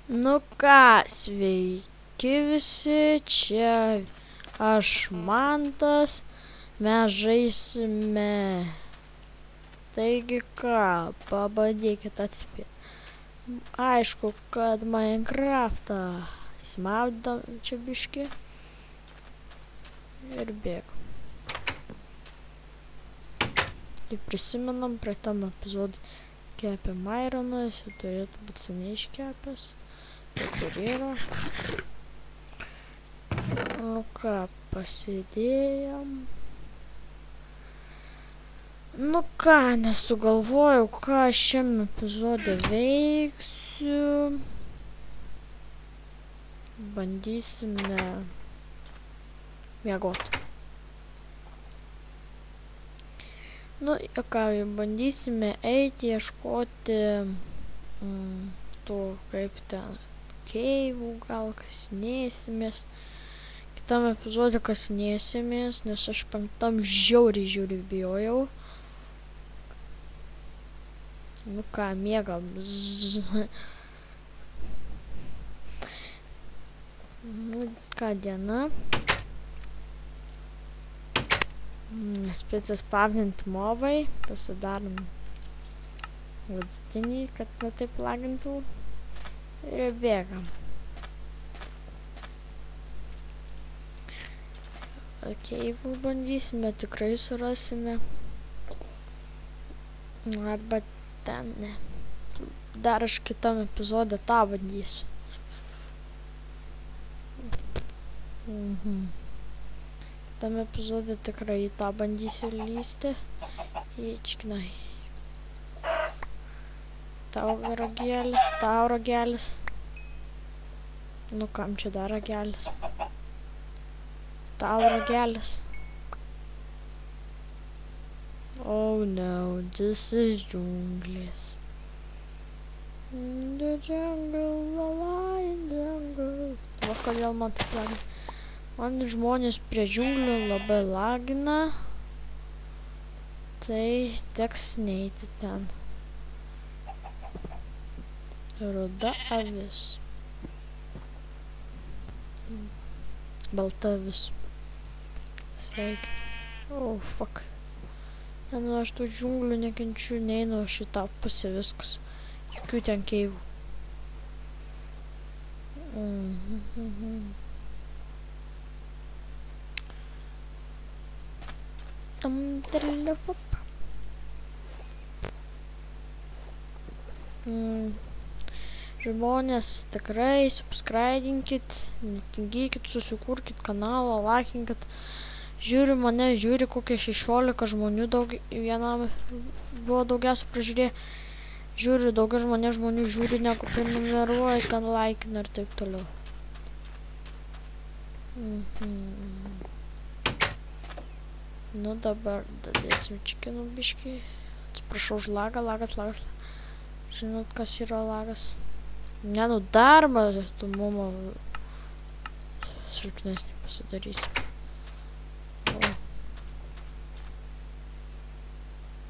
Nu ką, sveiki visi, čia aš Mantas, mes žaisime. Taigi ką, pabandykit atspėti. Aišku, kad Minecraftą smaudam čia biškį ir bėgam. Tai prisimenam, praeitam epizodui kepėm ironą, jis turėtų būti seniai iškepęs. Taip ir yra. Nu ką, pasidėjom. Nu ką, nesugalvojau, ką šiam epizode veiksiu. Bandysime miegoti. Nu, ką, bandysime eiti, ieškoti tų, kaip ten, keivų, gal kasinėsimės. Kitam epizode kasinėsimės, nes aš penktam žiauriai bijojau. Nu ką, miegam. Nu ką, diena. Spėti spavninti mobai, pasidarom vidutinį, kad netaip lagintų ir bėgam. Keivų bandysime, tikrai surasime. Arba ten ne. Dar aš kitam epizode tą bandysiu. Tam epizode tikrai tą bandysiu lysti. Ičknai. Tau ragelis. Nu kam čia dar ragelis? Tau ragelis. Oh no, this is džunglės. In the jungle, la la in the jungle. Va kodėl man taip lagina. Man žmonės prie džiunglių labai lagina. Tai teks neiti ten. Ruda avis. Balta avis. Sveiki. Oh, fuck. Nu, aš tų džiunglių nekenčiu, neinu šitą pusę viskas. Jokių ten keivų. Žmonės, tikrai subscribinkit, netingykit, susikurkit kanalą, laikinkit. Žiūri mane, žiūri kokie 16 žmonių, vienam buvo daugiausia pražiūrė. Žiūri, daugiau žmonių žiūri, negu prenumeruoja, kad laikina ir taip toliau. Nu dabar dadėsim čikinų biškį. Atsiprašau už lagą, lagas. Žinot, kas yra lagas? Ne, nu dar matomumo silpnesnį pasidarysim.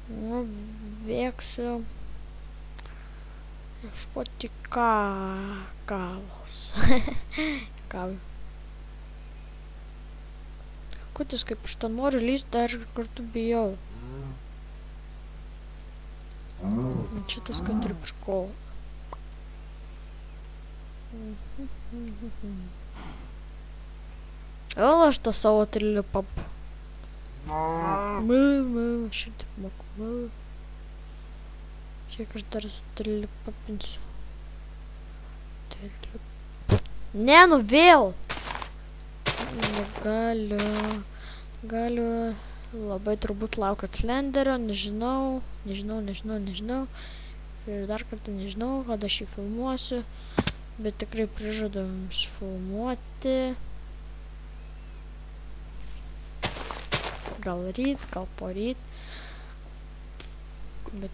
Nu, bėgsiu ieškoti kavos. Kavai. Kutis, kaip aš tą noriu lyst, dar ir kartu bijau. Šitas, kad ir prikol. Vėl aš tą savo trilipap. Šitaip moku. Šiek aš dar trilipapinsiu. Ne, nu vėl! Galiu. Labai turbūt laukiat Slenderio, nežinau. Ir dar kartą nežinau, kada aš jį filmuosiu. Bet tikrai prižadu jums filmuoti. Gal ryt, gal poryt. Bet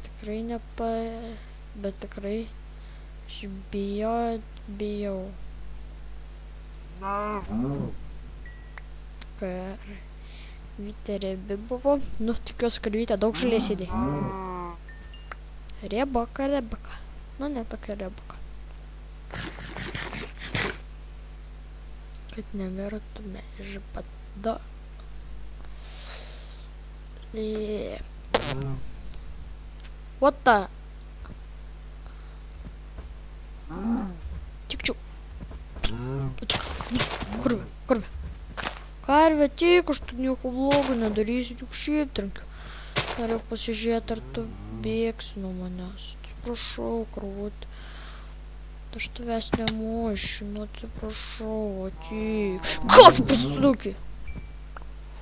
tikrai aš bijau. Vytė riebi buvo. Nu, tikiuosi, kad Vytė daug žalės įdė. Riebaka. Nu, ne tokia riebaka. kad nemirtume iš bado. What the? Tik. Kurve. Karvė, tik, aš tu nieko blogo nedarysiu, tik šiaip trenkiu. Noriu pasižiūrėti, ar tu bėgsi nuo manęs. Atsiprašau, karvutė. Aš tavęs nemušiu, nu atsiprašau, atik. Kas prastukė?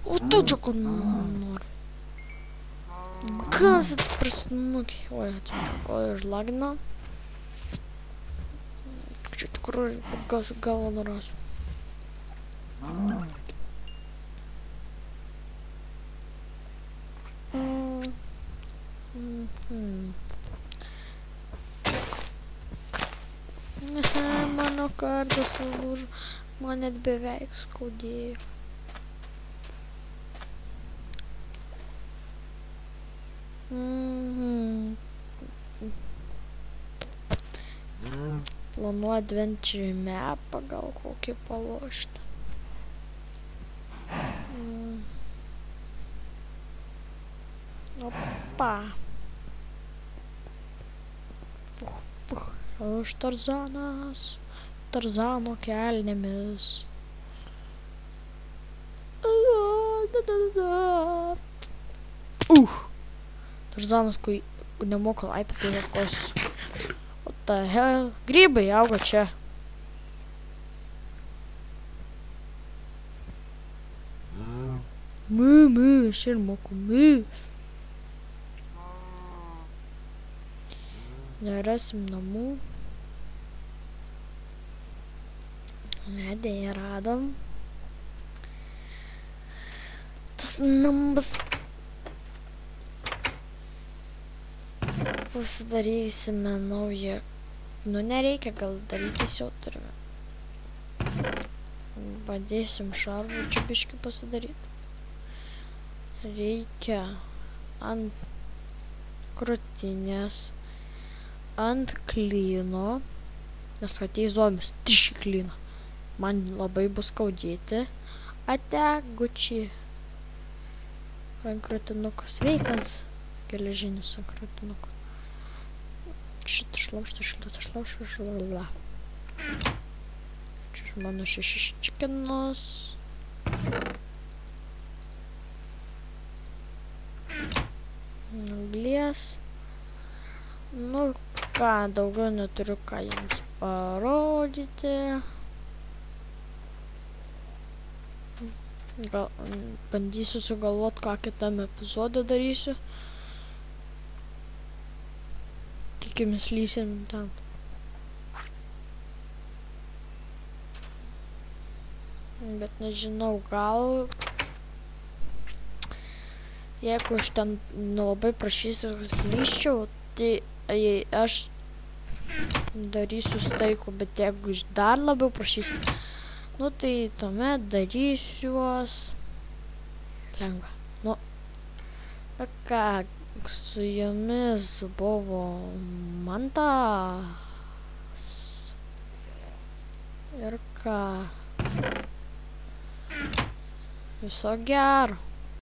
O tu čia ko nori? Kas prastukė? Oi, atsiprašau, oi, žlagina. Čia tikrai pagasiu galvą narasiu. Mano kardas sulūžo, man net beveik skaudėjo. Planuoju adventure mapą gal kokį palošti. Opa. Aš Tarzanas. Tarzano kelnėmis. Tarzanas, kai nemoka laipioti lakos. What the hell? Grybai auga čia. Aš ir moku. Nerasim namų. Nedėja radom. Tas namas. Pasidarysime naują. Nu, nereikia gal darytis, jau turime. Bandėsim šarvų čia biškį pasidaryti. Reikia ant krūtinės, ant klyno, nes ateis zombis, tiši klyną. Man labai bus skaudėti. Ate, Gucci. Rankratinukas. Sveikas. Geležinis rankratinukas. Šitą šlaužtą. Čia mano 6 čikinas. Anglies. Nu ką, daugiau neturiu ką jums parodyti. Gal bandysiu sugalvot, ką kitam epizode darysiu. Tikimės lysim ten. Bet nežinau, gal... Jeigu aš ten nelabai prašysiu, kad lyščiau, tai aš darysiu staikų, bet jeigu aš dar labiau prašysiu, nu tai tuomet darysiuos lengva. Nu, ką, su jumis buvo Mantas. Ir ką, viso gero.